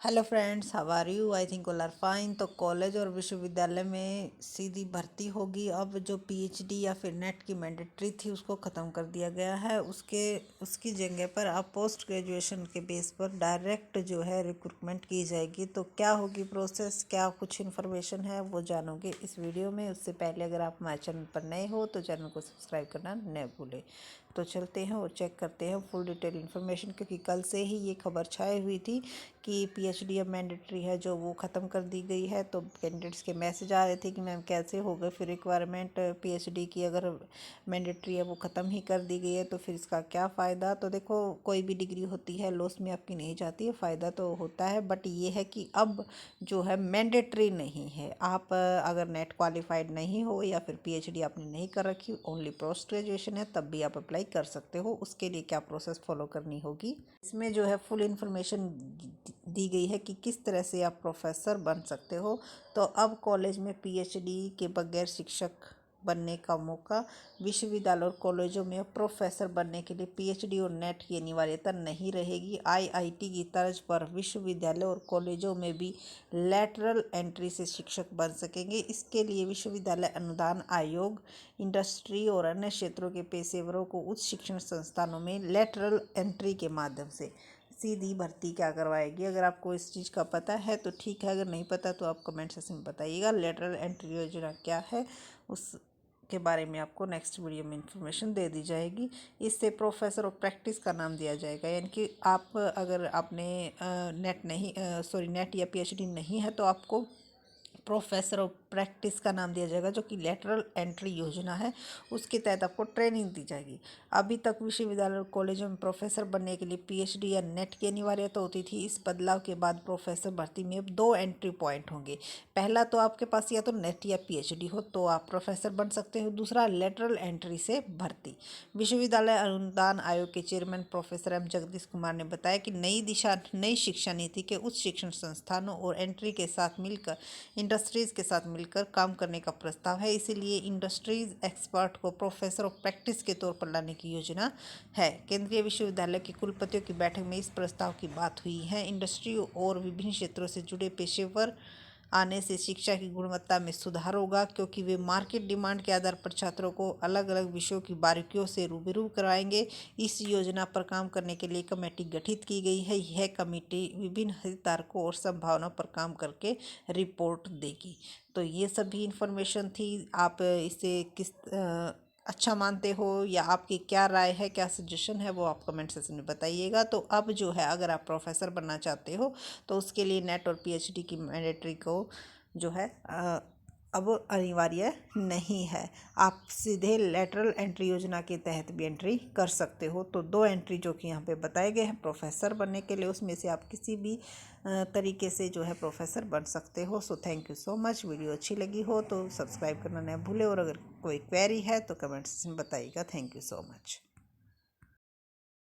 Hello friends, how are you? I think all are fine. तो college और विश्वविद्यालय में सीधी भर्ती होगी। अब जो पीएचडी या फिर नेट की मैंडेटरी थी उसको ख़त्म कर दिया गया है। उसकी जगह पर अब पोस्ट ग्रेजुएशन के बेस पर डायरेक्ट जो है रिक्रूटमेंट की जाएगी। तो क्या होगी प्रोसेस, क्या कुछ इन्फॉर्मेशन है वो जानोगे इस वीडियो में। उससे पहले अगर आप हमारे चैनल पर नए हो तो चैनल को सब्सक्राइब करना न भूलें। तो चलते हैं और चेक करते हैं फुल डिटेल इन्फॉर्मेशन, क्योंकि कल से ही ये खबर छाई हुई थी कि पीएचडी अब मैंडेटरी है जो वो ख़त्म कर दी गई है। तो कैंडिडेट्स के मैसेज आ रहे थे कि मैम कैसे हो गए, फिर रिक्वायरमेंट पीएचडी की अगर मैंडेटरी है वो ख़त्म ही कर दी गई है तो फिर इसका क्या फ़ायदा। तो देखो, कोई भी डिग्री होती है लॉस में आपकी नहीं जाती है, फ़ायदा तो होता है, बट ये है कि अब जो है मैंडेटरी नहीं है। आप अगर नेट क्वालिफाइड नहीं हो या फिर पीएचडी आपने नहीं कर रखी, ओनली पोस्ट ग्रेजुएशन है, तब भी आप अप्लाई कर सकते हो। उसके लिए क्या प्रोसेस फॉलो करनी होगी, इसमें जो है फुल इन्फॉर्मेशन दी गई है कि किस तरह से आप प्रोफेसर बन सकते हो। तो अब कॉलेज में पीएचडी के बगैर शिक्षक बनने का मौका, विश्वविद्यालय और कॉलेजों में प्रोफेसर बनने के लिए पीएचडी और नेट की अनिवार्यता नहीं रहेगी। आईआईटी की तर्ज पर विश्वविद्यालय और कॉलेजों में भी लैटरल एंट्री से शिक्षक बन सकेंगे। इसके लिए विश्वविद्यालय अनुदान आयोग इंडस्ट्री और अन्य क्षेत्रों के पेशेवरों को उच्च शिक्षण संस्थानों में लैटरल एंट्री के माध्यम से सीधी भर्ती क्या करवाएगी। अगर आपको इस चीज़ का पता है तो ठीक है, अगर नहीं पता तो आप कमेंट सेक्शन में बताइएगा। लेटरल एंट्री योजना क्या है उसके बारे में आपको नेक्स्ट वीडियो में इंफॉर्मेशन दे दी जाएगी। इससे प्रोफेसर ऑफ प्रैक्टिस का नाम दिया जाएगा, यानी कि आप अगर आपने नेट या पीएचडी नहीं है तो आपको प्रोफेसर ऑफ प्रैक्टिस का नाम दिया जाएगा, जो कि लेटरल एंट्री योजना है। उसके तहत आपको ट्रेनिंग दी जाएगी। अभी तक विश्वविद्यालय और कॉलेजों में प्रोफेसर बनने के लिए पीएचडी या नेट की अनिवार्यता होती थी। इस बदलाव के बाद प्रोफेसर भर्ती में अब 2 एंट्री पॉइंट होंगे। पहला तो आपके पास या तो नेट या पीएचडी हो तो आप प्रोफेसर बन सकते हो। दूसरा, लेटरल एंट्री से भर्ती। विश्वविद्यालय अनुदान आयोग के chairman professor M Jagadish Kumar ने बताया कि नई शिक्षा नीति के उच्च शिक्षण संस्थानों और एंट्री के साथ मिलकर इंडस्ट्रीज़ के साथ मिलकर काम करने का प्रस्ताव है। इसीलिए इंडस्ट्रीज एक्सपर्ट को प्रोफेसर ऑफ प्रैक्टिस के तौर पर लाने की योजना है। केंद्रीय विश्वविद्यालय के कुलपतियों की बैठक में इस प्रस्ताव की बात हुई है। इंडस्ट्री और विभिन्न क्षेत्रों से जुड़े पेशेवर आने से शिक्षा की गुणवत्ता में सुधार होगा, क्योंकि वे मार्केट डिमांड के आधार पर छात्रों को अलग अलग विषयों की बारीकियों से रूबरू कराएंगे। इस योजना पर काम करने के लिए कमेटी गठित की गई है। यह कमेटी विभिन्न हितधारकों और संभावनाओं पर काम करके रिपोर्ट देगी। तो ये सभी इंफॉर्मेशन थी। आप इसे किस अच्छा मानते हो या आपकी क्या राय है, क्या सजेशन है, वो आप कमेंट सेक्शन में बताइएगा। तो अब जो है, अगर आप प्रोफेसर बनना चाहते हो तो उसके लिए नेट और पीएचडी की मैंडेटरी को जो है अब अनिवार्य नहीं है। आप सीधे लेटरल एंट्री योजना के तहत भी एंट्री कर सकते हो। तो 2 एंट्री जो कि यहाँ पे बताए गए हैं प्रोफेसर बनने के लिए, उसमें से आप किसी भी तरीके से जो है प्रोफेसर बन सकते हो। So thank you so much. Video अच्छी लगी हो तो सब्सक्राइब करना न भूलें, और अगर कोई क्वेरी है तो कमेंट्स में बताइएगा। Thank you so much.